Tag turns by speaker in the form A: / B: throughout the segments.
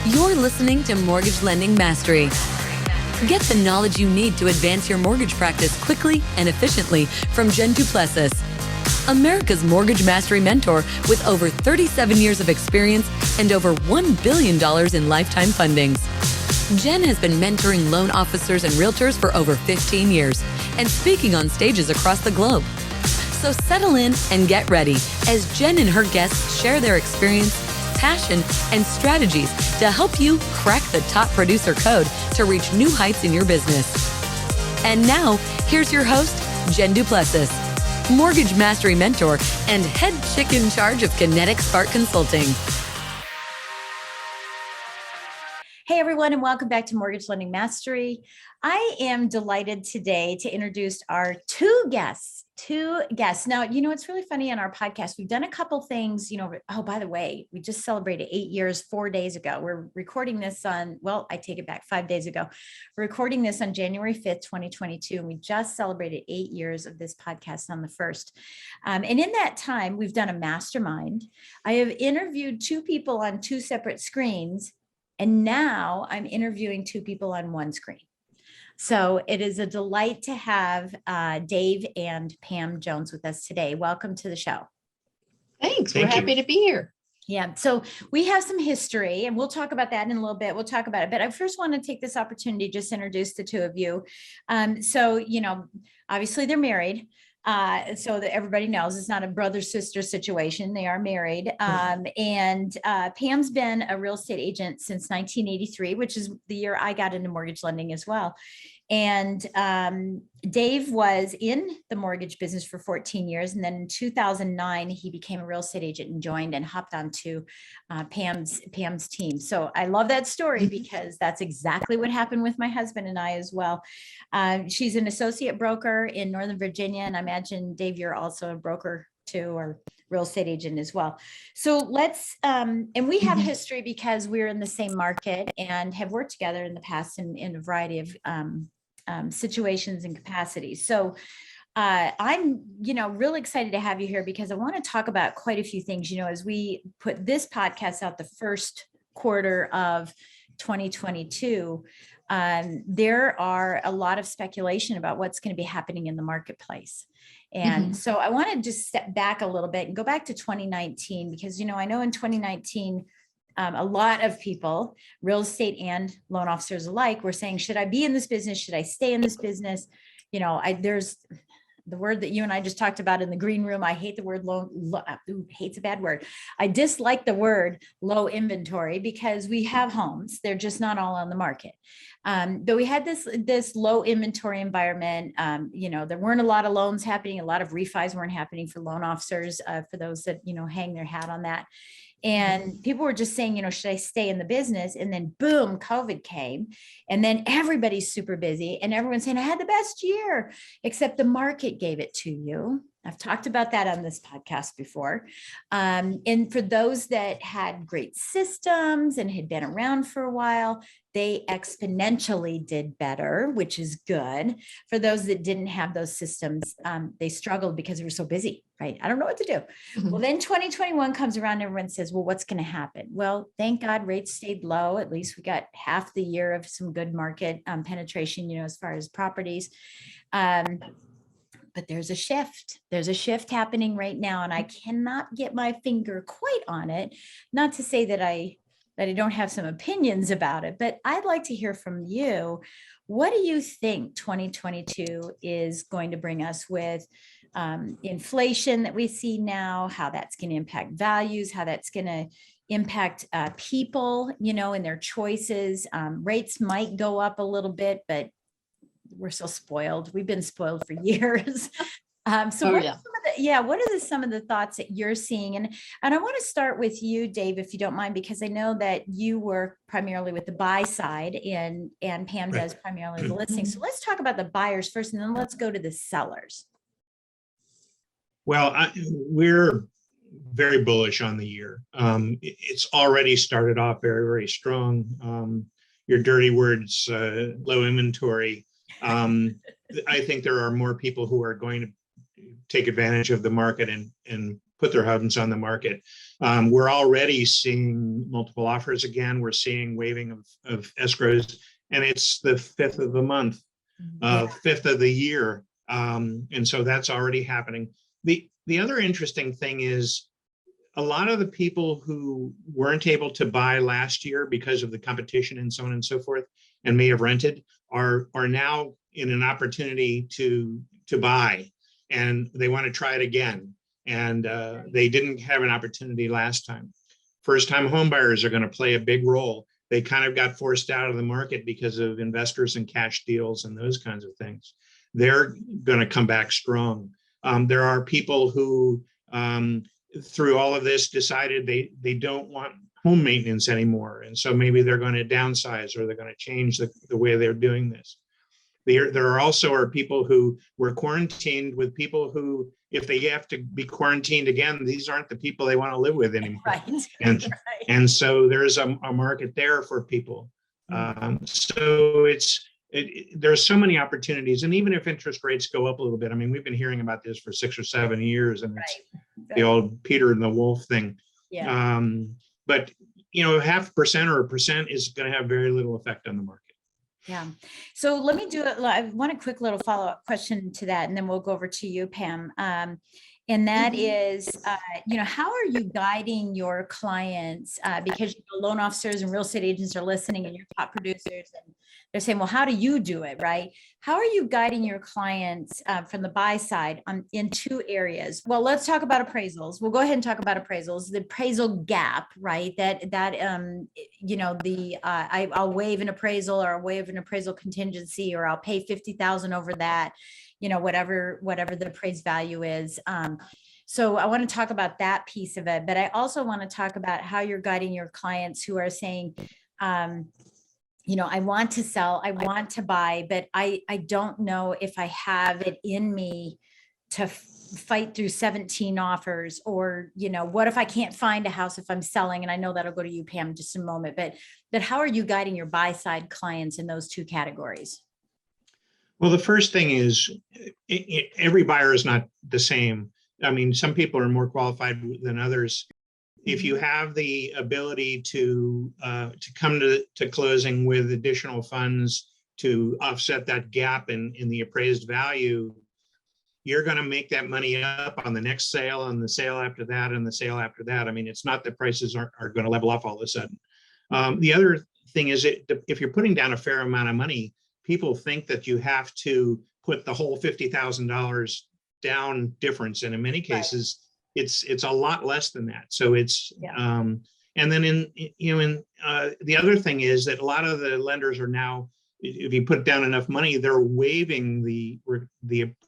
A: You're listening to Mortgage Lending Mastery. Get the knowledge you need to advance your mortgage practice quickly and efficiently from Jen Duplessis, America's Mortgage Mastery mentor with over 37 years of experience and over $1 billion in lifetime fundings. Jen has been mentoring loan officers and realtors for over 15 years and speaking on stages across the globe. So settle in and get ready as Jen and her guests share their experience, passion, and strategies to help you crack the top producer code to reach new heights in your business. And now, here's your host, Jen Duplessis, Mortgage Mastery Mentor and head chick in charge of Kinetic Spark Consulting.
B: Hey everyone, and welcome back to Mortgage Lending Mastery. I am delighted today to introduce our two guests. Now, it's really funny on our podcast. We've done a couple things, oh, by the way, we just celebrated 8 years, 4 days ago. We're recording this on, I take it back 5 days ago. We're recording this on January 5th, 2022. And we just celebrated 8 years of this podcast on the 1st. And in that time, we've done a mastermind. I have interviewed two people on two separate screens. And now I'm interviewing two people on one screen. So it is a delight to have Dave and Pam Jones with us today. Welcome to the show.
C: Thanks. We're happy to be here.
B: Yeah. So we have some history and we'll talk about that in a little bit. We'll talk about it. But I first want to take this opportunity to just introduce the two of you. Obviously they're married. So that everybody knows it's not a brother-sister situation. They are married. And Pam's been a real estate agent since 1983, which is the year I got into mortgage lending as well. And Dave was in the mortgage business for 14 years. And then in 2009, he became a real estate agent and joined and hopped onto Pam's team. So I love that story because that's exactly what happened with my husband and I as well. She's an associate broker in Northern Virginia. And I imagine, Dave, you're also a broker too, or real estate agent as well. So let's, and we have history because we're in the same market and have worked together in the past in a variety of situations and capacities. So I'm, really excited to have you here because I want to talk about quite a few things, as we put this podcast out the first quarter of 2022. There are a lot of speculation about what's going to be happening in the marketplace. And so I want to just step back a little bit and go back to 2019, because, I know in 2019, a lot of people, real estate and loan officers alike, were saying, should I be in this business? Should I stay in this business? There's the word that you and I just talked about in the green room. I hate the word hate's a bad word. I dislike the word low inventory because we have homes. They're just not all on the market. But we had this low inventory environment. There weren't a lot of loans happening. A lot of refis weren't happening for loan officers, for those that, hang their hat on that. And people were just saying, should I stay in the business? And then boom, COVID came. And then everybody's super busy and everyone's saying, I had the best year, except the market gave it to you. I've talked about that on this podcast before. And for those that had great systems and had been around for a while, they exponentially did better, which is good. For those that didn't have those systems, they struggled because they were so busy, right? I don't know what to do. Well, then 2021 comes around and everyone says, well, what's going to happen? Well, thank God rates stayed low. At least we got half the year of some good market penetration, as far as properties. But there's a shift. There's a shift happening right now, and I cannot get my finger quite on it. Not to say that I don't have some opinions about it, but I'd like to hear from you. What do you think 2022 is going to bring us with inflation that we see now, how that's going to impact values, how that's going to impact people, in their choices? Rates might go up a little bit, but we're so spoiled. We've been spoiled for years. What are some of the thoughts that you're seeing? And I want to start with you, Dave, if you don't mind, because I know that you work primarily with the buy side and Pam does primarily the listing. So let's talk about the buyers first, and then let's go to the sellers.
D: Well, we're very bullish on the year. It's already started off very, very strong. Your dirty words, low inventory. I think there are more people who are going to take advantage of the market and put their homes on the market. We're already seeing multiple offers again. We're seeing waiving of escrows, and it's the 5th of the month, 5th of the year. And so that's already happening. The other interesting thing is a lot of the people who weren't able to buy last year because of the competition and so on and so forth, and may have rented, are now in an opportunity to buy, and they want to try it again. And they didn't have an opportunity last time. First-time home buyers are going to play a big role. They kind of got forced out of the market because of investors and cash deals and those kinds of things. They're going to come back strong. There are people who, through all of this, decided they don't want home maintenance anymore. And so maybe they're going to downsize, or they're going to change the way they're doing this. There are also people who were quarantined with people who, if they have to be quarantined again, these aren't the people they want to live with anymore.
B: Right.
D: And so there's a market there for people. So there's so many opportunities. And even if interest rates go up a little bit, I mean, we've been hearing about this for 6 or 7 years, and it's the old Peter and the Wolf thing.
B: Yeah.
D: But 0.5% or 1% is going to have very little effect on the market.
B: Yeah. So let me do it. I want a quick little follow-up question to that, and then we'll go over to you, Pam. And that is, how are you guiding your clients? Because loan officers and real estate agents are listening, and your top producers, and they're saying, well, how do you do it, right? How are you guiding your clients from the buy side in 2 areas? Well, let's talk about appraisals. We'll go ahead and talk about appraisals. The appraisal gap, right? I'll waive an appraisal, or I'll waive an appraisal contingency, or I'll pay $50,000 over that, whatever the appraised value is. So I want to talk about that piece of it, but I also want to talk about how you're guiding your clients who are saying, I want to sell, I want to buy, but I don't know if I have it in me to fight through 17 offers, or, what if I can't find a house if I'm selling? And I know that'll go to you, Pam, in just a moment, but how are you guiding your buy side clients in those 2 categories?
D: Well, the first thing is every buyer is not the same. I mean, some people are more qualified than others. If you have the ability to come to closing with additional funds to offset that gap in the appraised value, you're going to make that money up on the next sale, and the sale after that, and the sale after that. I mean, it's not that prices are going to level off all of a sudden. The other thing is, if you're putting down a fair amount of money, people think that you have to put the whole $50,000 down difference, and in many cases, it's a lot less than that. So it's and then the other thing is that a lot of the lenders are now, if you put down enough money, they're waiving the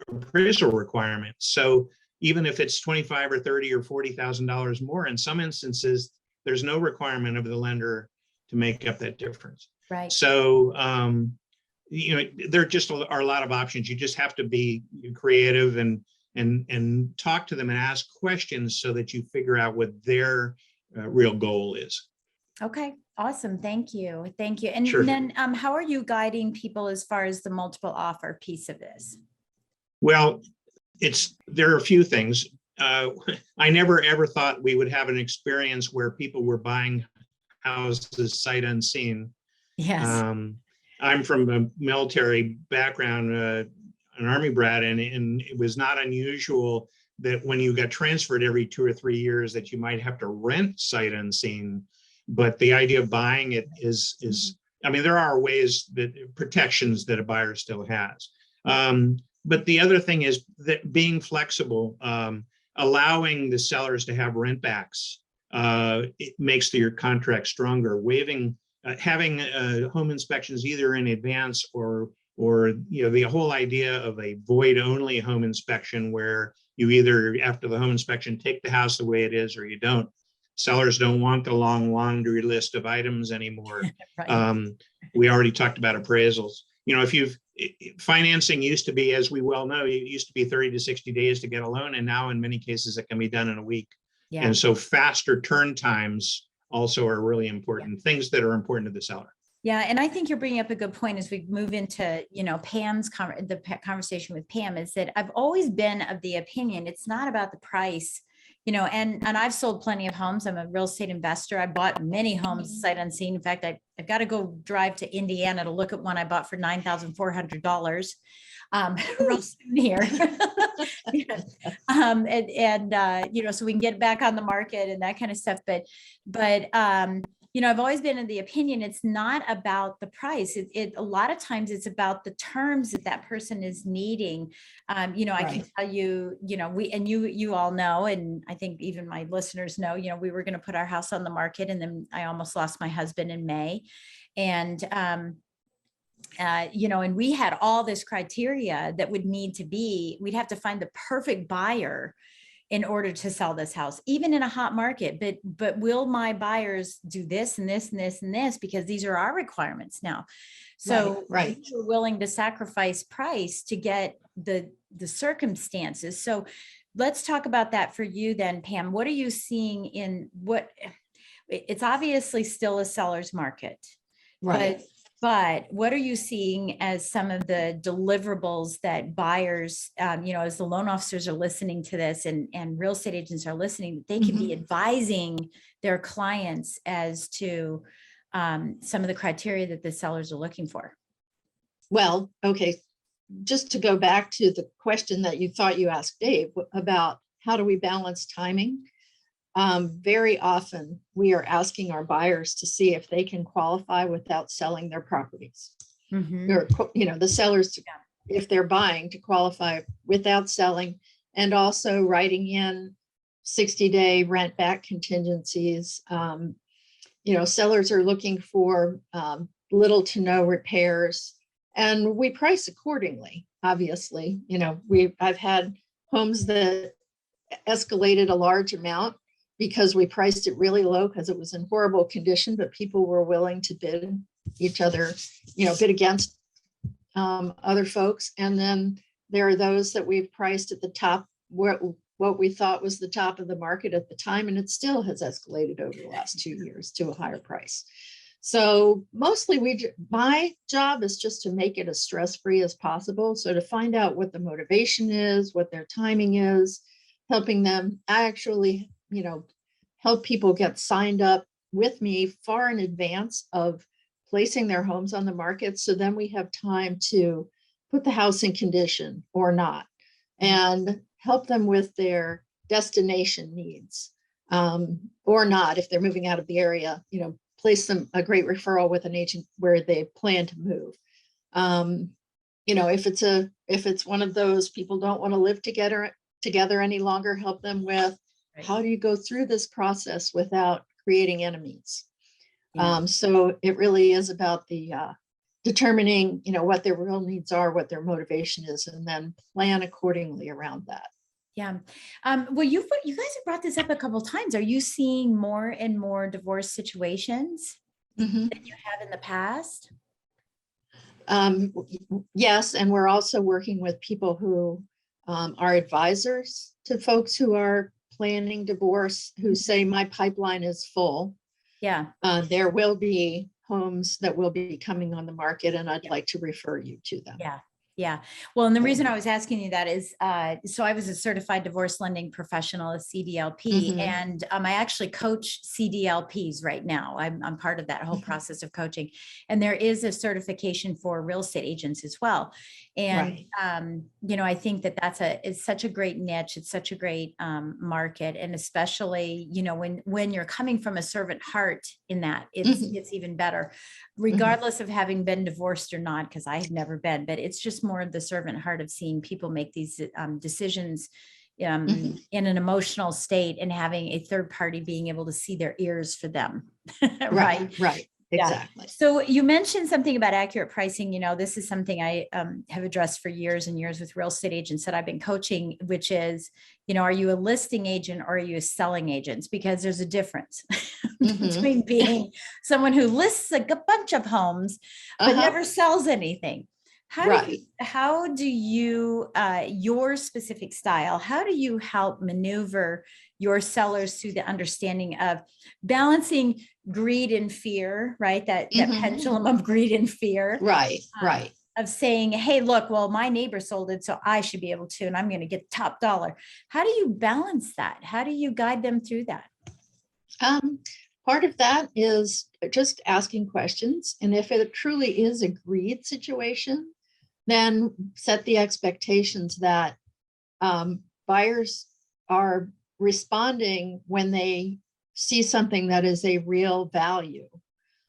D: appraisal requirements. So even if it's $25,000 or $30,000 or $40,000 more, in some instances, there's no requirement of the lender to make up that difference.
B: Right.
D: So there just are a lot of options. You just have to be creative and talk to them and ask questions so that you figure out what their real goal is.
B: Okay, awesome. Thank you. Thank you. And
D: Sure.
B: then how are you guiding people as far as the multiple offer piece of this?
D: Well, there are a few things. I never ever thought we would have an experience where people were buying houses sight unseen.
B: Yes.
D: I'm from a military background, an Army brat, and it was not unusual that when you got transferred every 2 or 3 years that you might have to rent sight unseen. But the idea of buying it is I mean, there are protections that a buyer still has. But the other thing is that being flexible, allowing the sellers to have rent backs, it makes your contract stronger. Having home inspections either in advance or the whole idea of a void only home inspection, where you either after the home inspection take the house the way it is or you don't. Sellers don't want the long laundry list of items anymore. Right. We already talked about appraisals. Financing used to be, as we well know, it used to be 30 to 60 days to get a loan, and now in many cases it can be done in a week. Yeah. And so faster turn times also are really important, things that are important to the seller.
B: Yeah, and I think you're bringing up a good point as we move into, Pam's conversation with Pam, is that I've always been of the opinion it's not about the price. and I've sold plenty of homes. I'm a real estate investor. I bought many homes sight unseen. In fact, I've got to go drive to Indiana to look at one I bought for $9,400 real soon here. So we can get back on the market and that kind of stuff. But I've always been in the opinion, it's not about the price. A lot of times it's about the terms that person is needing. I can tell you, you all know, and I think even my listeners know, we were going to put our house on the market, and then I almost lost my husband in May. And, and we had all this criteria that we'd have to find the perfect buyer in order to sell this house, even in a hot market. But will my buyers do this and this and this and this? Because these are our requirements now. So
C: right.
B: We're willing to sacrifice price to get the circumstances. So let's talk about that for you then, Pam. What are you seeing it's obviously still a seller's market,
C: Right.
B: But what are you seeing as some of the deliverables that buyers, as the loan officers are listening to this and real estate agents are listening, that they can be advising their clients as to some of the criteria that the sellers are looking for?
C: Well, okay. Just to go back to the question that you thought you asked Dave about how do we balance timing? Very often we are asking our buyers to see if they can qualify without selling their properties. Or, the sellers, if they're buying, to qualify without selling, and also writing in 60-day rent back contingencies. Sellers are looking for little to no repairs, and we price accordingly. Obviously, I've had homes that escalated a large amount because we priced it really low because it was in horrible condition, but people were willing to bid against other folks. And then there are those that we've priced at the top, what we thought was the top of the market at the time, and it still has escalated over the last 2 years to a higher price. So mostly my job is just to make it as stress-free as possible. So to find out what the motivation is, what their timing is, helping them actually help people get signed up with me far in advance of placing their homes on the market. So then we have time to put the house in condition or not, and help them with their destination needs or not. If they're moving out of the area, place them a great referral with an agent where they plan to move. If it's one of those people don't want to live together any longer, help them with how do you go through this process without creating enemies? So it really is about the determining, what their real needs are, what their motivation is, and then plan accordingly around that.
B: Yeah. Well, you guys have brought this up a couple of times. Are you seeing more and more divorce situations than you have in the past?
C: Yes. And we're also working with people who are advisors to folks who are planning divorce, who say my pipeline is full.
B: Yeah.
C: There will be homes that will be coming on the market, and I'd like to refer you to them.
B: Yeah. Yeah. Well, and the reason I was asking you that is, so I was a certified divorce lending professional, a CDLP, and I actually coach CDLPs right now. I'm part of that whole process of coaching, and there is a certification for real estate agents as well. And, I think it's such a great niche. It's such a great market. And especially, when you're coming from a servant heart in that, it's even better, regardless of having been divorced or not, because I have never been, but it's just more of the servant heart of seeing people make these decisions in an emotional state, and having a third party being able to see their ears for them. Right.
C: Exactly.
B: Yeah. So you mentioned something about accurate pricing. This is something I have addressed for years and years with real estate agents that I've been coaching, which is, are you a listing agent or are you a selling agent? Because there's a difference between being someone who lists a bunch of homes, but never sells anything. How do you, your specific style, how do you help maneuver your sellers through the understanding of balancing greed and fear, right? That pendulum of greed and fear.
C: Right.
B: of saying, hey, look, well, my neighbor sold it, so I should be able to, and I'm going to get top dollar. How do you balance that? How do you guide them through that?
C: Part of that is just asking questions. And if it truly is a greed situation, then set the expectations that buyers are responding when they see something that is a real value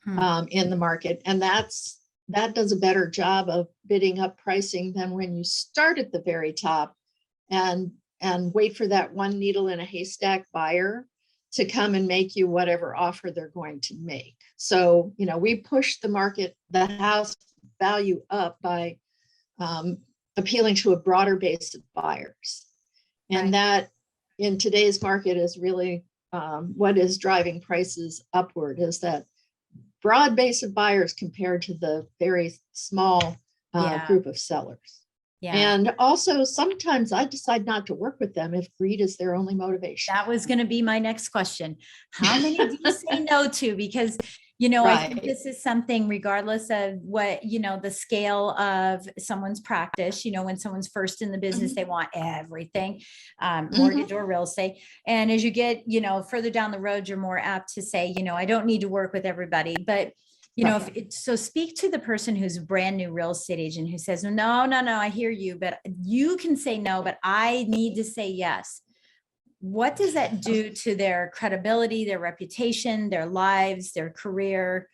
C: in the market. And that does a better job of bidding up pricing than when you start at the very top and wait for that one needle in a haystack buyer to come and make you whatever offer they're going to make. So, we push the house value up by appealing to a broader base of buyers. And that in today's market is really what is driving prices upward, is that broad base of buyers compared to the very small group of sellers. Yeah. And also sometimes I decide not to work with them if greed is their only motivation.
B: That was going to be my next question. How many do you say no to? Because, I think this is something, regardless of what, the scale of someone's practice, when someone's first in the business, they want everything, mortgage or real estate. And as you get, further down the road, you're more apt to say, I don't need to work with everybody, but so speak to the person who's a brand new real estate agent who says, no, I hear you, but you can say no, but I need to say yes. What does that do to their credibility, their reputation, their lives, their career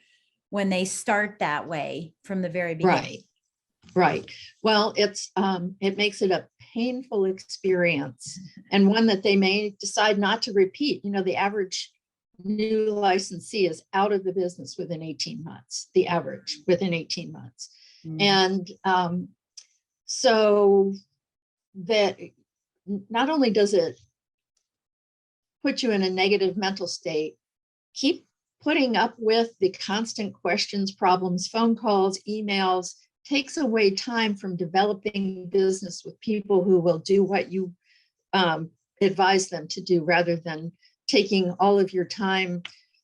B: when they start that way from the very beginning?
C: Right. Well, it makes it a painful experience and one that they may decide not to repeat. The average new licensee is out of the business within 18 months, the average within 18 months. And so that not only does it put you in a negative mental state, keep putting up with the constant questions, problems, phone calls, emails, takes away time from developing business with people who will do what you advise them to do, rather than taking all of your time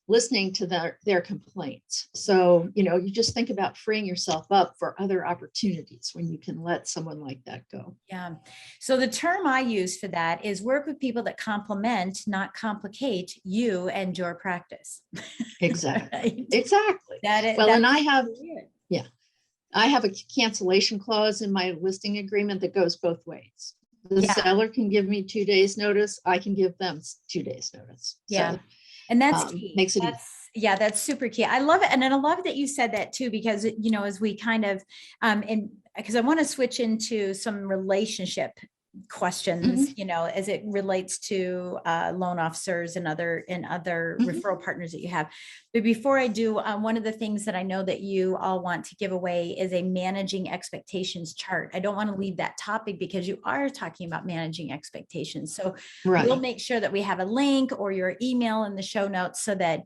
C: listening to their complaints. So, you just think about freeing yourself up for other opportunities when you can let someone like that go.
B: Yeah. So the term I use for that is work with people that complement, not complicate you and your practice.
C: Exactly.
B: Right?
C: Exactly. And I have a cancellation clause in my listing agreement that goes both ways. The seller can give me 2 days notice. I can give them 2 days notice.
B: Yeah.
C: So,
B: and that's key.
C: Makes it
B: easy. That's super key. I love it. And then I love that you said that too, because, as we kind of, because I want to switch into some relationship questions, as it relates to loan officers and other referral partners that you have. But before I do, one of the things that I know that you all want to give away is a managing expectations chart. I don't want to leave that topic because you are talking about managing expectations. So we'll make sure that we have a link or your email in the show notes so that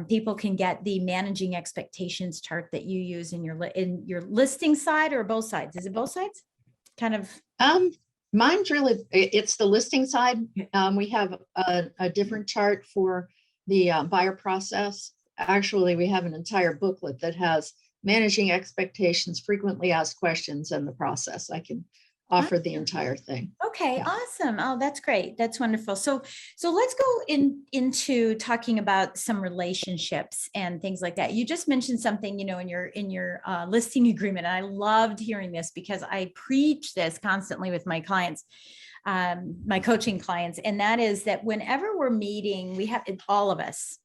B: people can get the managing expectations chart that you use in your listing side, or both sides. Is it both sides? Kind of.
C: Mine's it's the listing side. We have a different chart for the buyer process. Actually, we have an entire booklet that has managing expectations, frequently asked questions, and the process. I can offer the entire thing.
B: Okay, awesome. Oh, that's great. That's wonderful. So let's go into talking about some relationships and things like that. You just mentioned something, in your listing agreement. And I loved hearing this because I preach this constantly with my clients, my coaching clients. And that is that whenever we're meeting, we have all of us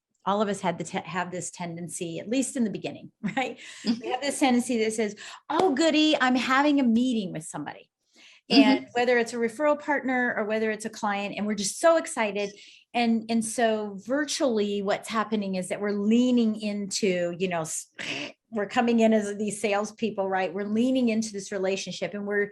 B: had to have this tendency, at least in the beginning, right? We have this tendency that says, oh, goody, I'm having a meeting with somebody. And whether it's a referral partner or whether it's a client, and we're just so excited. And so virtually what's happening is that we're leaning into, we're coming in as these salespeople, right? We're leaning into this relationship and we're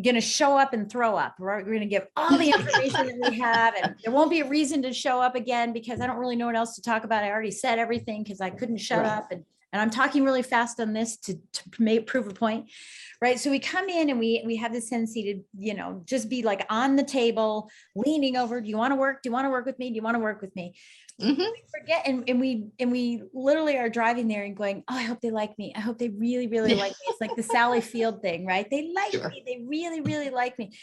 B: going to show up and throw up. We're going to give all the information that we have, and there won't be a reason to show up again because I don't really know what else to talk about. I already said everything because I couldn't shut up. And And I'm talking really fast on this to prove a point, right? So we come in and we have this tendency to, you know, just be like on the table, leaning over. Do you want to work? Do you want to work with me? Do you want to work with me?
C: Mhm.
B: We forget, and we literally are driving there and going, oh, I hope they like me. I hope they really, really like me. It's like the Sally Field thing, right? They like
C: Sure.
B: me. They really, really like me.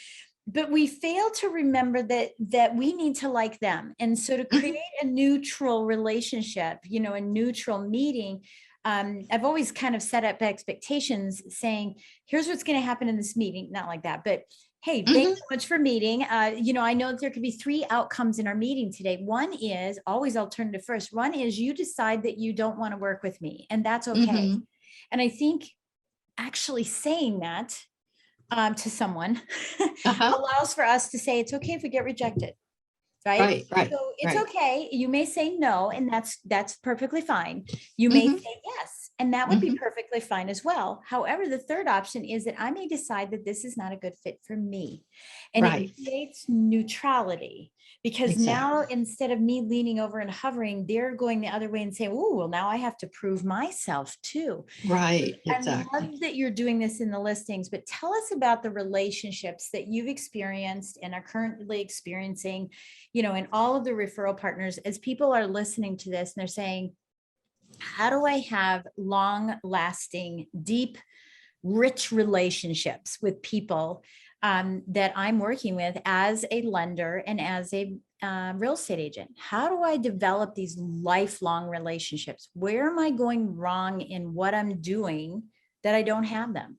B: But we fail to remember that we need to like them. And so to create a neutral relationship, you know, a neutral meeting, I've always kind of set up expectations saying, here's what's going to happen in this meeting. Not like that, but hey, thanks so much for meeting. You know, I know that there could be 3 outcomes in our meeting today. One is always alternative first. One is you decide that you don't want to work with me, and that's okay.
C: Mhm.
B: And I think actually saying that to someone
C: Uh-huh.
B: allows for us to say, it's okay if we get rejected. Right.
C: Right.
B: So it's
C: right.
B: okay. You may say no, and that's perfectly fine. You may
C: Mhm.
B: say yes, and that would be perfectly fine as well. However, the third option is that I may decide that this is not a good fit for me. And
C: Right.
B: it creates neutrality, because now
C: Exactly.
B: instead of me leaning over and hovering, they're going the other way and saying, oh, well, now I have to prove myself too.
C: Right.
B: I
C: Exactly.
B: love that you're doing this in the listings, but tell us about the relationships that you've experienced and are currently experiencing, you know, in all of the referral partners, as people are listening to this and they're saying, how do I have long lasting, deep, rich relationships with people that I'm working with as a lender and as a real estate agent? How do I develop these lifelong relationships? Where am I going wrong in what I'm doing that I don't have them?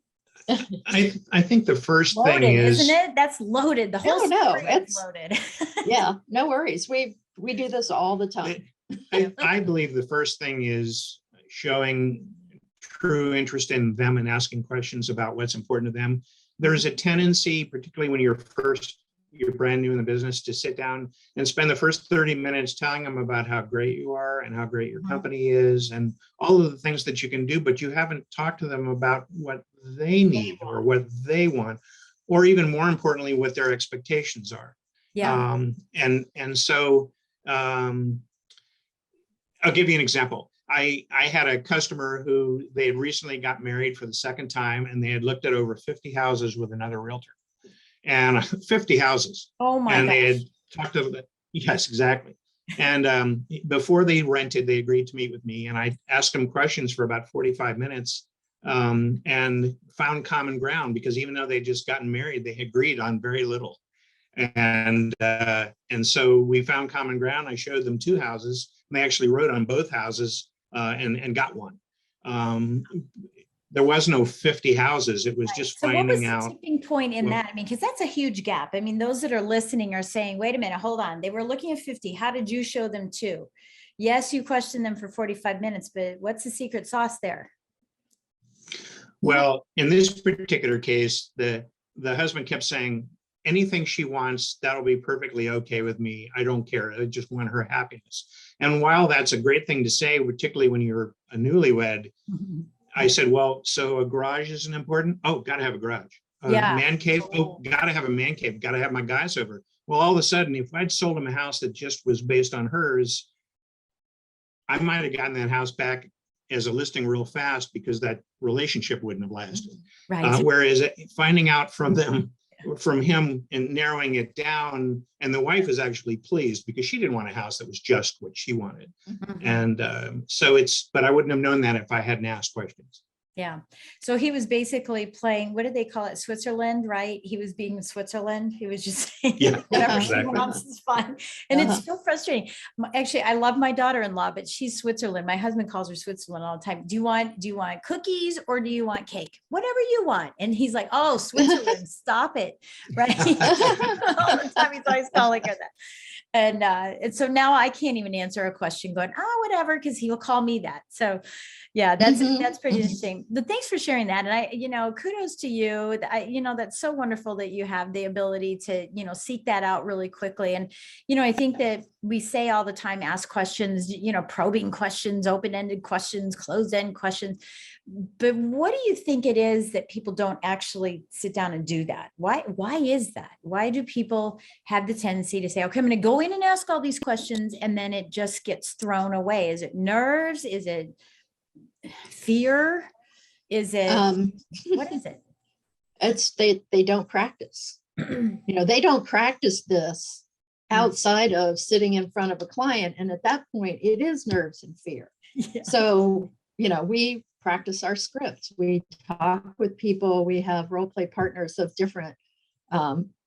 D: I think the first thing
B: Loaded, isn't
D: is,
B: it? That's loaded. The whole
C: No,
B: story is
C: it's
B: loaded.
C: yeah, no worries. We do this all the time.
D: I believe the first thing is showing true interest in them and asking questions about what's important to them. There's a tendency, particularly when you're brand new in the business, to sit down and spend the first 30 minutes telling them about how great you are and how great your company is and all of the things that you can do, but you haven't talked to them about what they need or what they want, or even more importantly, what their expectations are.
B: Yeah.
D: And so I'll give you an example. I had a customer who they had recently got married for the second time, and they had looked at over 50 houses with another realtor, and 50 houses.
B: Oh my
D: And
B: gosh.
D: they had talked to them. Yes, exactly. And before they rented, they agreed to meet with me, and I asked them questions for about 45 minutes and found common ground, because even though they just gotten married, they agreed on very little. And so we found common ground. I showed them 2 houses, and they actually wrote on both houses and got one. There was no 50 houses. It was just
B: So what was
D: finding
B: the
D: out.
B: tipping point in
D: Well,
B: that? I mean, because that's a huge gap. I mean, those that are listening are saying, wait a minute, hold on. They were looking at 50. How did you show them 2? Yes, you questioned them for 45 minutes, but what's the secret sauce there?
D: Well, in this particular case, the husband kept saying, anything she wants, that'll be perfectly okay with me. I don't care. I just want her happiness. And while that's a great thing to say, particularly when you're a newlywed, I said, well, so a garage isn't important? Oh, got to have a garage.
B: Yeah.
D: Man cave? Oh, got to have a man cave. Got to have my guys over. Well, all of a sudden, if I'd sold him a house that just was based on hers, I might have gotten that house back as a listing real fast, because that relationship wouldn't have lasted.
B: Right.
D: Whereas finding out from him and narrowing it down, and the wife is actually pleased because she didn't want a house that was just what she wanted. And but I wouldn't have known that if I hadn't asked questions.
B: Yeah. So he was basically playing, what did they call it? Switzerland, right? He was being Switzerland. He was just saying,
D: Yeah,
B: whatever
D: exactly.
B: she wants is fine. And it's so frustrating. Actually, I love my daughter-in-law, but she's Switzerland. My husband calls her Switzerland all the time. Do you want cookies or do you want cake? Whatever you want. And he's like, oh, Switzerland, stop it. Right. All the time he's always calling her that. And so now I can't even answer a question going, oh, whatever, because he will call me that. So yeah, that's pretty interesting. But thanks for sharing that. And I, kudos to you. That's so wonderful that you have the ability to, seek that out really quickly. And, I think that we say all the time, ask questions, probing questions, open-ended questions, closed-end questions. But what do you think it is that people don't actually sit down and do that? Why is that? Why do people have the tendency to say, okay, I'm going to go in and ask all these questions, and then it just gets thrown away? Is it nerves? Is it fear? Is it,
C: Um,
B: what is it?
C: it's they don't practice. They don't practice this outside of sitting in front of a client. And at that point, it is nerves and fear.
B: Yeah.
C: So, we practice our scripts. We talk with people. We have role play partners of different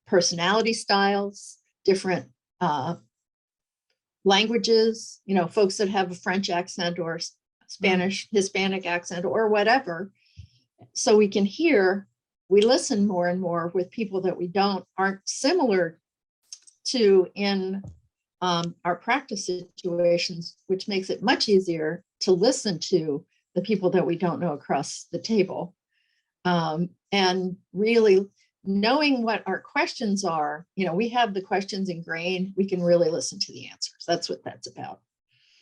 C: personality styles, different languages, folks that have a French accent or Spanish, Hispanic accent or whatever. So we can hear, we listen more and more with people that we aren't similar to in our practice situations, which makes it much easier to listen to the people that we don't know across the table. And really knowing what our questions are, we have the questions ingrained, we can really listen to the answers. That's what that's about.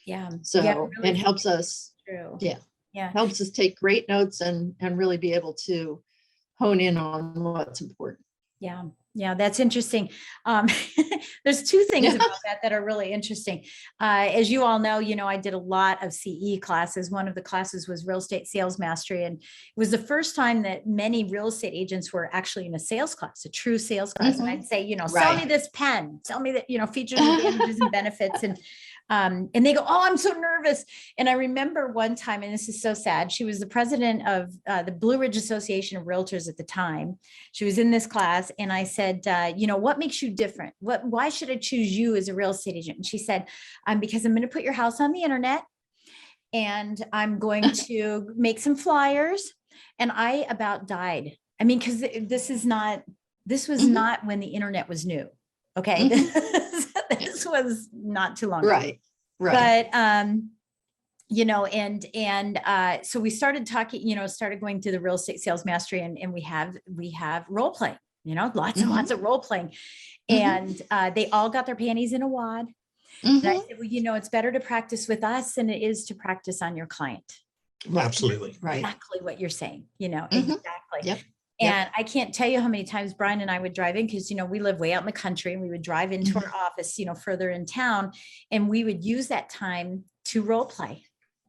B: Yeah.
C: So
B: yeah, really
C: it helps us,
B: true.
C: Yeah, helps us take great notes and really be able to hone in on what's important.
B: Yeah, that's interesting. There's two things about that are really interesting. As you all know, I did a lot of CE classes. One of the classes was real estate sales mastery. And it was the first time that many real estate agents were actually in a sales class, a true sales class. And I'd say, sell me this pen, tell me that, features and advantages and benefits. And they go, oh, I'm so nervous. And I remember one time, and this is so sad, she was the president of the Blue Ridge Association of Realtors at the time. She was in this class, and I said, what makes you different? Why should I choose you as a real estate agent? And she said, because I'm going to put your house on the internet, and I'm going to make some flyers. And I about died. I mean, because this was not when the internet was new. Okay. This was not too long ago.
C: Right.
B: But, so we started talking, started going through the real estate sales mastery, and we have role playing, lots and lots of role playing. And they all got their panties in a wad. And I said, well, it's better to practice with us than it is to practice on your client.
D: Absolutely.
C: Right.
B: Exactly what you're saying, exactly.
C: Yep.
B: And I can't tell you how many times Brian and I would drive in, because, we live way out in the country, and we would drive into our office, further in town, and we would use that time to role play.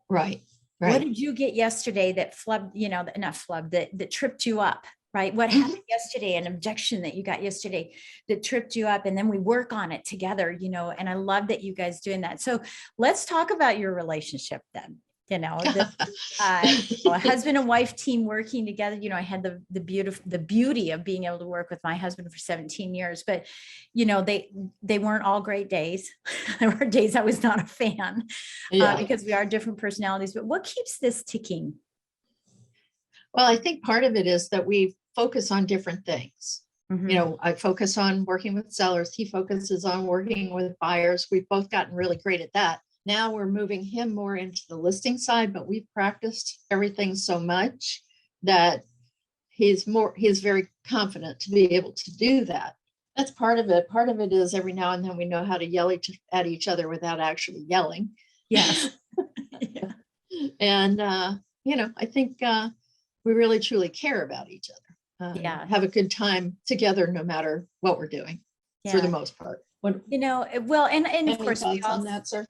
C: Right.
B: What did you get yesterday that flubbed, not flubbed, that tripped you up, right? What happened yesterday, an objection that you got yesterday that tripped you up, and then we work on it together, and I love that you guys doing that. So let's talk about your relationship then. A husband and wife team working together. I had the beauty of being able to work with my husband for 17 years, but they weren't all great days. There were days I was not a fan because we are different personalities. But what keeps this ticking?
C: Well, I think part of it is that we focus on different things. I focus on working with sellers. He focuses on working with buyers. We've both gotten really great at that. Now we're moving him more into the listing side, but we've practiced everything so much that he's very confident to be able to do that. That's part of it. Part of it is every now and then we know how to yell at each other without actually yelling.
B: Yes.
C: And, I think we really truly care about each other. Have a good time together, no matter what we're doing, for the most part.
B: Well, and of course we all
C: on that, sir.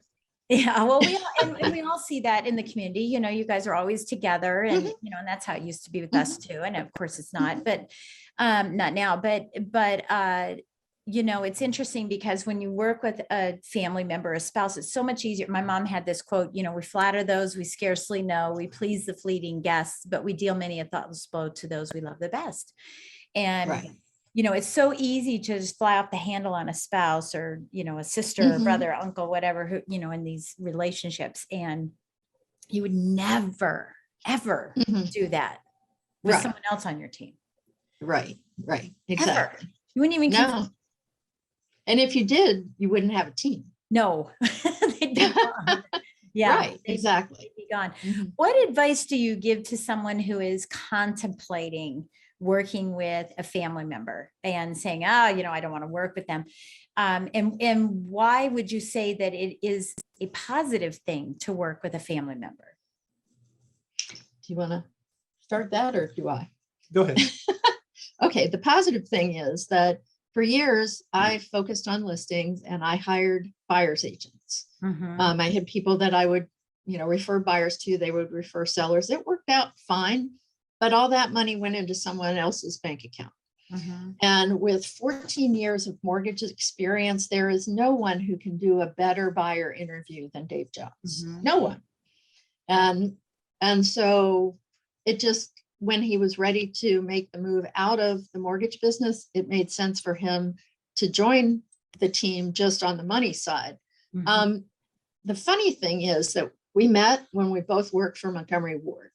B: Yeah, well, we all see that in the community. You guys are always together, and and that's how it used to be with us too. And of course, it's not, but not now. But it's interesting because when you work with a family member, a spouse, it's so much easier. My mom had this quote: "We flatter those we scarcely know, we please the fleeting guests, but we deal many a thoughtless blow to those we love the best." And it's so easy to just fly off the handle on a spouse or, a sister or brother, uncle, whatever, who, in these relationships. And you would never, ever do that with someone else on your team.
C: Right. Exactly.
B: Ever. You wouldn't even.
C: No. And if you did, you wouldn't have a team.
B: No. They'd be gone. Yeah.
C: Right. Exactly.
B: They'd be gone. What advice do you give to someone who is contemplating working with a family member and saying, I don't want to work with them? And why would you say that it is a positive thing to work with a family member?
C: Do you want to start that, or do I?
D: Go ahead.
C: Okay. The positive thing is that for years, I focused on listings and I hired buyer's agents. I had people that I would refer buyers to, they would refer sellers. It worked out fine, but all that money went into someone else's bank account.
B: Mhm.
C: And with 14 years of mortgage experience, there is no one who can do a better buyer interview than Dave Jones.
B: Mhm.
C: No one. And so it just, when he was ready to make the move out of the mortgage business, it made sense for him to join the team just on the money side.
B: Mhm.
C: The funny thing is that we met when we both worked for Montgomery Ward,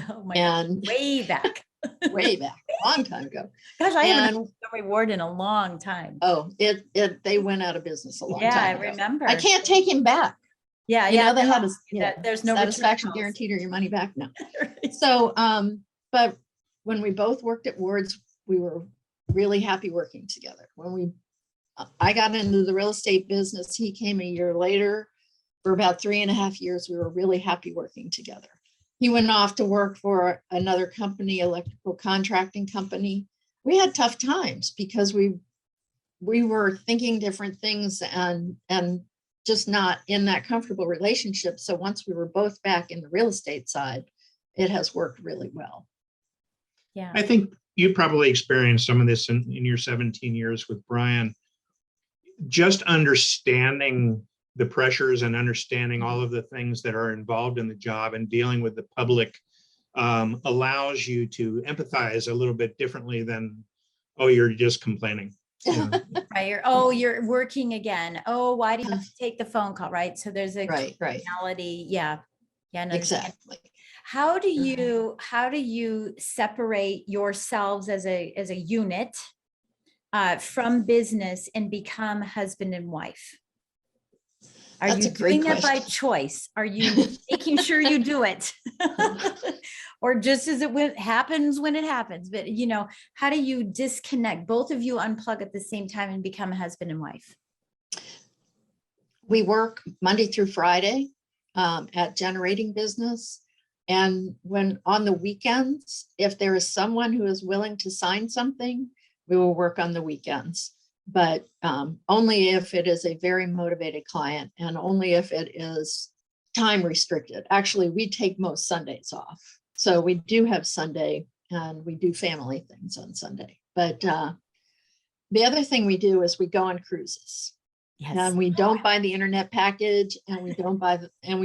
B: Oh my God.
C: and
B: Way back.
C: way back, a long time ago.
B: Gosh, I haven't
C: And
B: had a reward in a long time.
C: they went out of business a long
B: Yeah, I
C: time ago.
B: remember.
C: I can't take him back.
B: Yeah,
C: They
B: no,
C: had a
B: there's no return
C: satisfaction
B: policy.
C: guaranteed or your money back. No.
B: Right.
C: So, but when we both worked at Ward's, we were really happy working together. I got into the real estate business, he came a year later. For about 3.5 years, we were really happy working together. He went off to work for another company, electrical contracting company. We had tough times because we were thinking different things and just not in that comfortable relationship. So once we were both back in the real estate side, it has worked really well.
B: Yeah.
D: I think you probably experienced some of this in your 17 years with Brian. Just understanding the pressures and understanding all of the things that are involved in the job and dealing with the public allows you to empathize a little bit differently than, oh, you're just complaining.
B: Right. You're working again. Oh, why do you have to take the phone call? Right. So there's a
C: Right.
B: reality. Yeah. Yeah. No,
C: Exactly.
B: How do you separate yourselves as a unit from business and become husband and wife? Are
C: That's
B: you
C: a great
B: doing that by
C: question.
B: choice? Are you making sure you do it? Or just as happens when it happens? But how do you disconnect? Both of you unplug at the same time and become a husband and wife?
C: We work Monday through Friday at generating business. And when on the weekends, if there is someone who is willing to sign something, we will work on the weekends. But only if it is a very motivated client and only if it is time restricted. Actually, we take most Sundays off. So we do have Sunday and we do family things on Sunday. But the other thing we do is we go on cruises.
B: Yes.
C: And we don't buy the internet package and we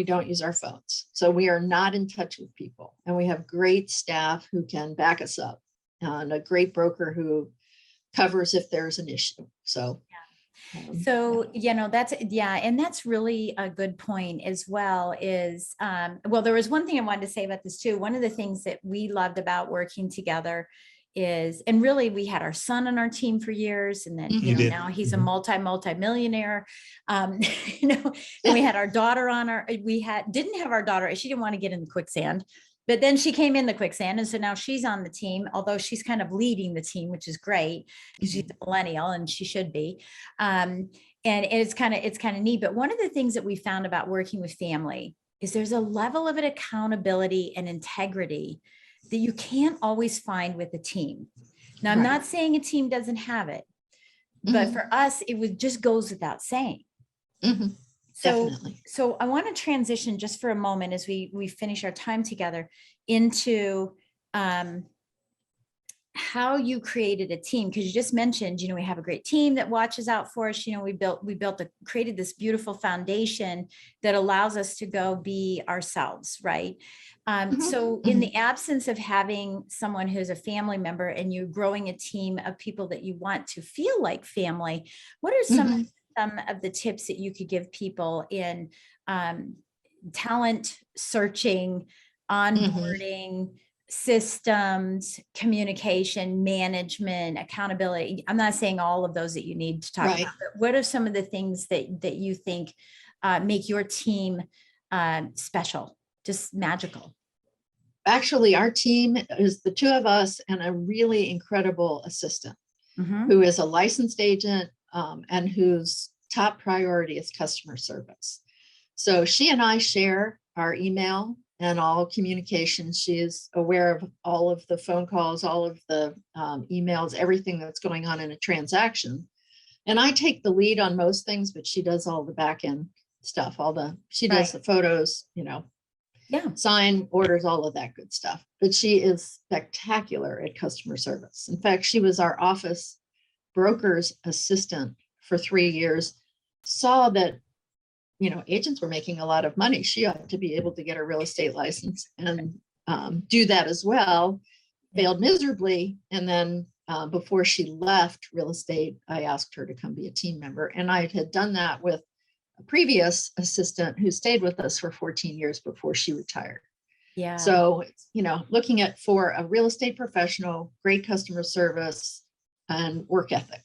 C: don't use our phones. So we are not in touch with people. And we have great staff who can back us up and a great broker who covers if there's an issue. So,
B: that's really a good point as well is, there was one thing I wanted to say about this too. One of the things that we loved about working together is, and really we had our son on our team for years, and then now he's a multi-millionaire. And we had our daughter didn't have our daughter. She didn't want to get in the quicksand, but then she came in the quicksand. And so now she's on the team, although she's kind of leading the team, which is great because she's a millennial and she should be. And it's kind of neat. But one of the things that we found about working with family is there's a level of an accountability and integrity that you can't always find with a team. Now, I'm not saying a team doesn't have it, but for us, just goes without saying. So I want to transition just for a moment as we finish our time together into how you created a team, because you just mentioned, we have a great team that watches out for us. We created this beautiful foundation that allows us to go be ourselves, right? So in the absence of having someone who's a family member and you're growing a team of people that you want to feel like family, what are some of the tips that you could give people in talent searching, onboarding, systems, communication, management, accountability? I'm not saying all of those that you need to talk about, but what are some of the things that you think make your team special, just magical?
C: Actually, our team is the two of us and a really incredible assistant who is a licensed agent and whose top priority is customer service. So she and I share our email and all communication. She is aware of all of the phone calls, all of the emails, everything that's going on in a transaction. And I take the lead on most things, but she does all the back end stuff, she does the photos,
B: Yeah.
C: sign orders, all of that good stuff. But she is spectacular at customer service. In fact, she was our office broker's assistant for 3 years, saw that, agents were making a lot of money. She ought to be able to get a real estate license and do that as well. Failed miserably. And then before she left real estate, I asked her to come be a team member. And I had done that with a previous assistant who stayed with us for 14 years before she retired.
B: Yeah.
C: So, looking at for a real estate professional, great customer service and work ethic,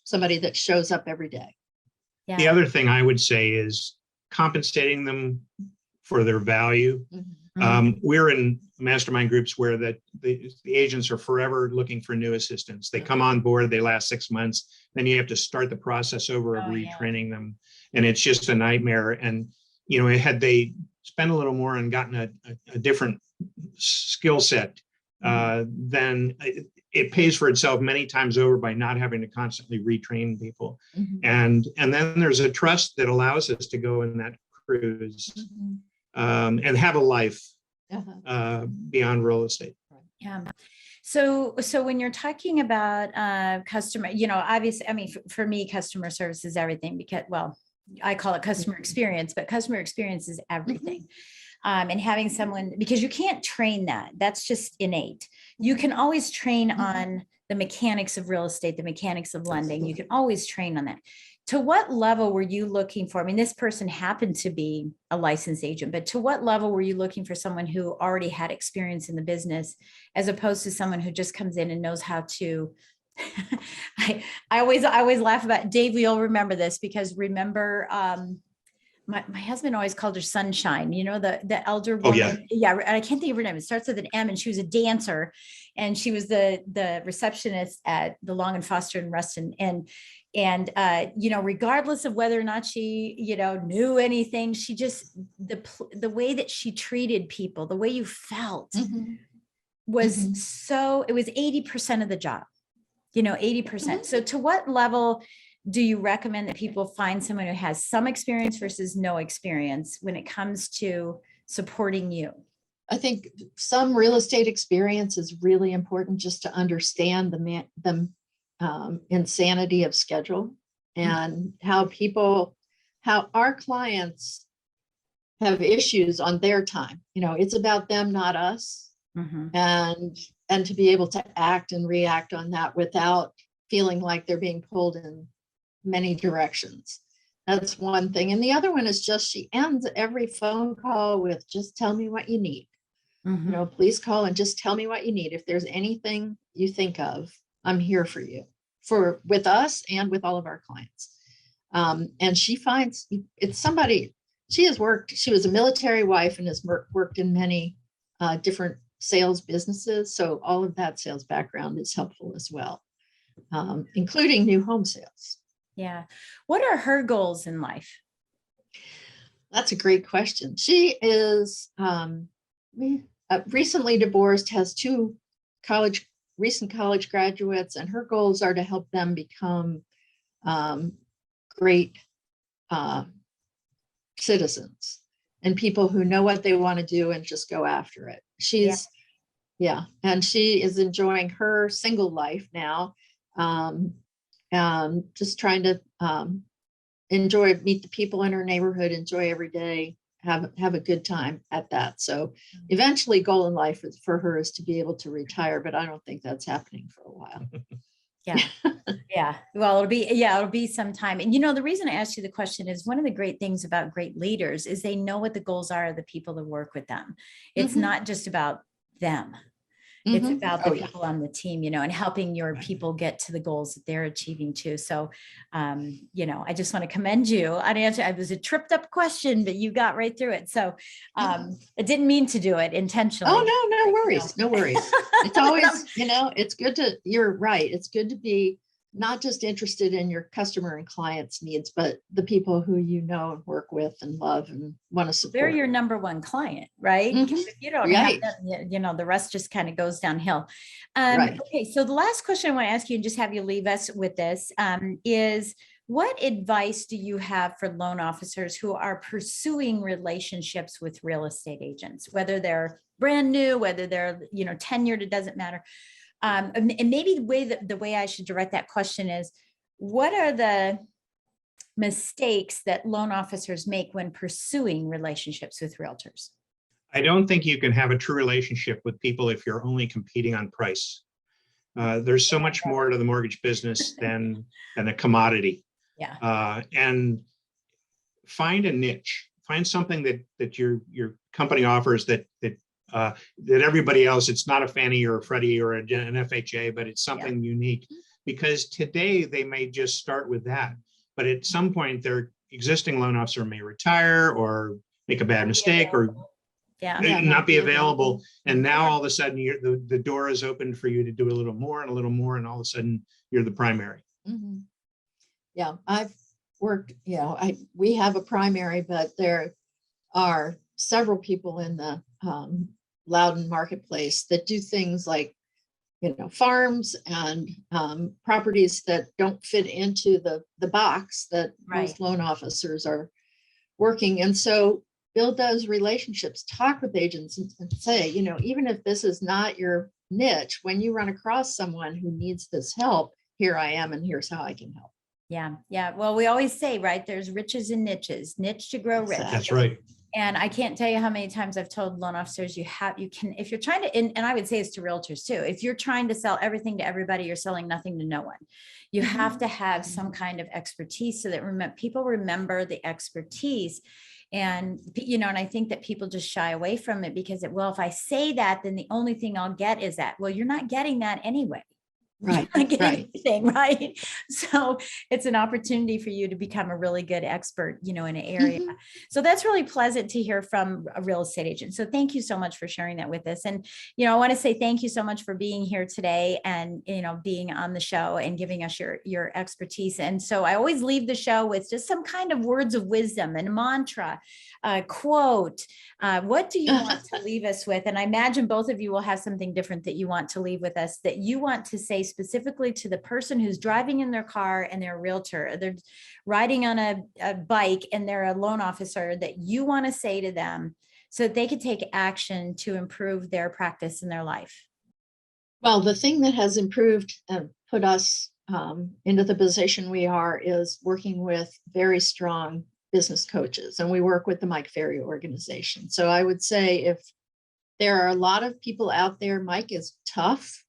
C: somebody that shows up every day.
B: Yeah.
D: The other thing I would say is compensating them for their value. We're in mastermind groups where the agents are forever looking for new assistants. They come on board, they last 6 months, then you have to start the process over of retraining them. And it's just a nightmare. And, had they spent a little more and gotten a different skill set, then it pays for itself many times over by not having to constantly retrain people. And then there's a trust that allows us to go in that cruise and have a life beyond real estate.
B: Yeah. So when you're talking about customer, obviously, I mean, for me, customer service is everything because, well, I call it customer experience, but customer experience is everything. And having someone, because you can't train that, that's just innate. You can always train on the mechanics of real estate, the mechanics of lending. You can always train on that. To what level were you looking for? I mean, this person happened to be a licensed agent, but to what level were you looking for someone who already had experience in the business, as opposed to someone who just comes in and knows how to? I always laugh about Dave. We all remember this because remember, my husband always called her Sunshine, the elder woman. Yeah. I can't think of her name. It starts with an M, and she was a dancer, and she was the receptionist at the Long and Foster and Ruston. And regardless of whether or not she, knew anything, she just, the way that she treated people, the way you felt was so, it was 80% of the job, 80%. So to what level do you recommend that people find someone who has some experience versus no experience when it comes to supporting you?
C: I think some real estate experience is really important just to understand the insanity of schedule and how our clients have issues on their time. It's about them, not us. And to be able to act and react on that without feeling like they're being pulled in many directions. That's one thing. And the other one is just, she ends every phone call with, just tell me what you need. Please call and just tell me what you need. If there's anything you think of, I'm here for you, with us and with all of our clients. And she finds it's somebody, she was a military wife and has worked in many different sales businesses. So all of that sales background is helpful as well, including new home sales.
B: Yeah. What are her goals in life?
C: That's a great question. She is recently divorced, has two recent college graduates, and her goals are to help them become great citizens and people who know what they want to do and just go after it. And she is enjoying her single life now. Just trying to meet the people in her neighborhood, enjoy every day, have a good time at that. So eventually goal in life for her is to be able to retire, but I don't think that's happening for a while.
B: Yeah. Well, it'll be some time. And the reason I asked you the question is one of the great things about great leaders is they know what the goals are of the people that work with them. It's not just about them. It's about the people on the team, and helping your people get to the goals that they're achieving too. So, I just want to commend you. It was a tripped up question, but you got right through it. So I didn't mean to do it intentionally.
C: Oh, no worries. No worries. It's always, it's good you're right. It's good to be not just interested in your customer and clients' needs, but the people who and work with and love and want to support.
B: They're your number one client, right? Because if you don't have them, the rest just kind of goes downhill. Okay, so the last question I want to ask you, and just have you leave us with this, is What advice do you have for loan officers who are pursuing relationships with real estate agents, whether they're brand new, whether they're, tenured, it doesn't matter. And maybe the way I should direct that question is, what are the mistakes that loan officers make when pursuing relationships with realtors?
D: I don't think you can have a true relationship with people if you're only competing on price. There's so much more to the mortgage business than a commodity.
B: Yeah.
D: And find a niche. Find something that your company offers that everybody else. It's not a Fannie or a Freddie or an FHA, but it's something unique. Because today they may just start with that, but at some point their existing loan officer may retire or make a bad mistake or not be available. And now all of a sudden the door is open for you to do a little more and a little more. And all of a sudden you're the primary.
C: Mm-hmm. Yeah, I've worked, we have a primary, but there are several people in the Loudoun marketplace that do things like, farms and properties that don't fit into the box that most loan officers are working. And so build those relationships, talk with agents and say, even if this is not your niche, when you run across someone who needs this help, here I am and here's how I can help.
B: Yeah. Yeah. Well, we always say, right, there's riches and niches, niche to grow rich.
D: That's right.
B: And I can't tell you how many times I've told loan officers you can, if you're trying to, and I would say it's to realtors too, if you're trying to sell everything to everybody, you're selling nothing to no one. You have to have some kind of expertise so that people remember the expertise. And, and I think that people just shy away from it because if I say that, then the only thing I'll get is that, well, you're not getting that anyway.
C: Right.
B: Anything, right. So it's an opportunity for you to become a really good expert, in an area. Mm-hmm. So that's really pleasant to hear from a real estate agent. So thank you so much for sharing that with us. And, I want to say thank you so much for being here today and, being on the show and giving us your expertise. And so I always leave the show with just some kind of words of wisdom and mantra, quote. What do you want to leave us with? And I imagine both of you will have something different that you want to leave with us, that you want to say specifically to the person who's driving in their car and they're a realtor, they're riding on a bike and they're a loan officer, that you want to say to them so that they could take action to improve their practice in their life.
C: Well, the thing that has improved and put us into the position we are is working with very strong business coaches, and we work with the Mike Ferry organization. So I would say if there are a lot of people out there, Mike is tough,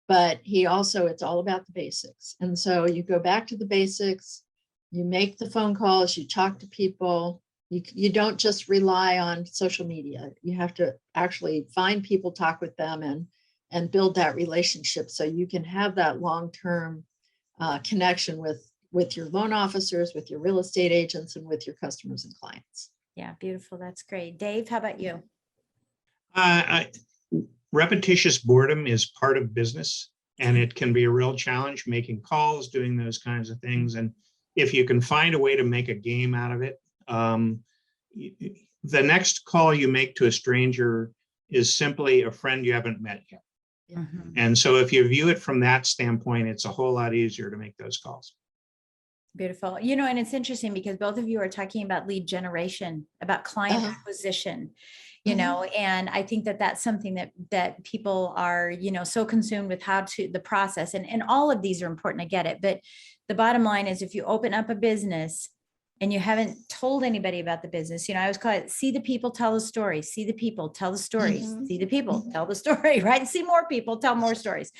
C: but it's all about the basics. And so you go back to the basics, you make the phone calls, you talk to people, you don't just rely on social media. You have to actually find people, talk with them and build that relationship so you can have that long-term connection with your loan officers, with your real estate agents, and with your customers and clients.
B: Yeah, beautiful. That's great. Dave, how about you?
D: Repetitious boredom is part of business, and it can be a real challenge making calls, doing those kinds of things. And if you can find a way to make a game out of it, the next call you make to a stranger is simply a friend you haven't met yet.
B: Mm-hmm.
D: And so if you view it from that standpoint, it's a whole lot easier to make those calls.
B: Beautiful. And it's interesting because both of you are talking about lead generation, about client acquisition, and I think that that's something that people are, so consumed with the process, and all of these are important. I get it. But the bottom line is, if you open up a business and you haven't told anybody about the business, I always call it, see the people, tell the story, see the people, tell the story, see the people, tell the story, right? See more people, tell more stories.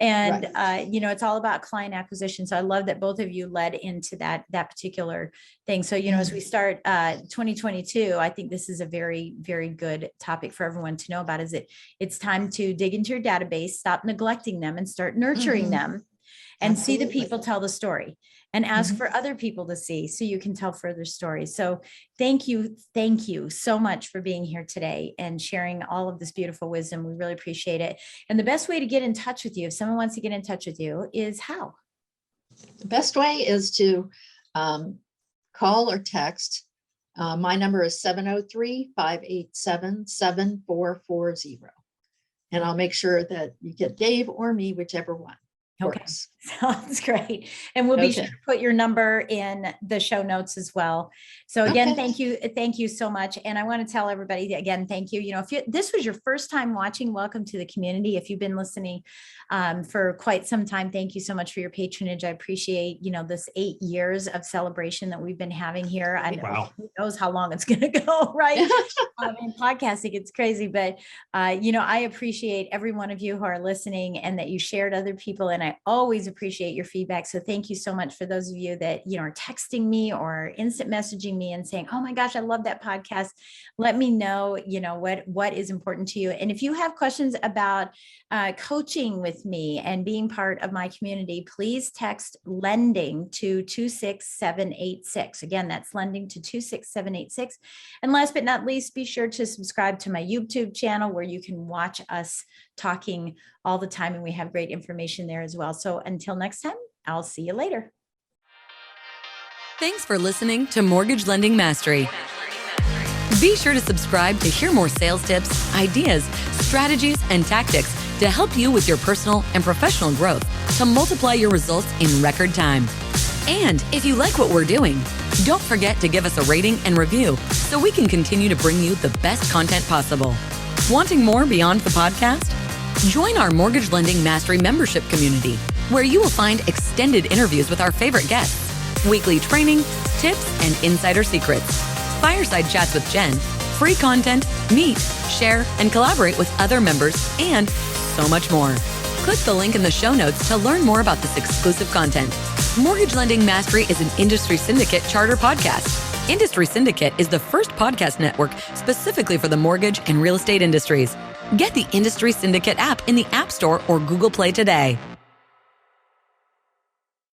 B: And, it's all about client acquisition. So I love that both of you led into that particular thing. So, as we start 2022, I think this is a very, very good topic for everyone to know about, is it's time to dig into your database, stop neglecting them and start nurturing them. And see the people, tell the story, and ask for other people to see so you can tell further stories. So thank you so much for being here today and sharing all of this beautiful wisdom. We really appreciate it. And the best way to get in touch with you, if someone wants to get in touch with you, is how?
C: The best way is to call or text. My number is 703-587-7440. And I'll make sure that you get Dave or me, whichever one.
B: Okay.
C: works.
B: Sounds great. And we'll be sure
C: Okay.
B: to put your number in the show notes as well. So again,
C: Okay.
B: thank you so much. And I want to tell everybody again, thank you. You know, if this was your first time watching, welcome to the community. If you've been listening for quite some time, thank you so much for your patronage. I appreciate, you know, this 8 years of celebration that we've been having here. And
D: Wow.
B: who knows how long it's going to go, right? In podcasting, it's crazy, but you know, I appreciate every one of you who are listening and that you shared other people. And I always appreciate your feedback. So thank you so much for those of you that, you know, are texting me or instant messaging me and saying, oh my gosh, I love that podcast. Let me know, you know, what is important to you. And if you have questions about coaching with me and being part of my community, please text lending to 26786. Again, that's lending to 26786. And last but not least, be sure to subscribe to my YouTube channel where you can watch us talking all the time. And we have great information there as well. So until next time, I'll see you later.
A: Thanks for listening to Mortgage Lending Mastery. Be sure to subscribe to hear more sales tips, ideas, strategies, and tactics to help you with your personal and professional growth to multiply your results in record time. And if you like what we're doing, don't forget to give us a rating and review so we can continue to bring you the best content possible. Wanting more beyond the podcast? Join our Mortgage Lending Mastery membership community, where you will find extended interviews with our favorite guests, weekly training, tips, and insider secrets, fireside chats with Jen, free content, meet, share, and collaborate with other members, and so much more. Click the link in the show notes to learn more about this exclusive content. Mortgage Lending Mastery is an Industry Syndicate charter podcast. Industry Syndicate is the first podcast network specifically for the mortgage and real estate industries. Get the Industry Syndicate app in the App Store or Google Play today.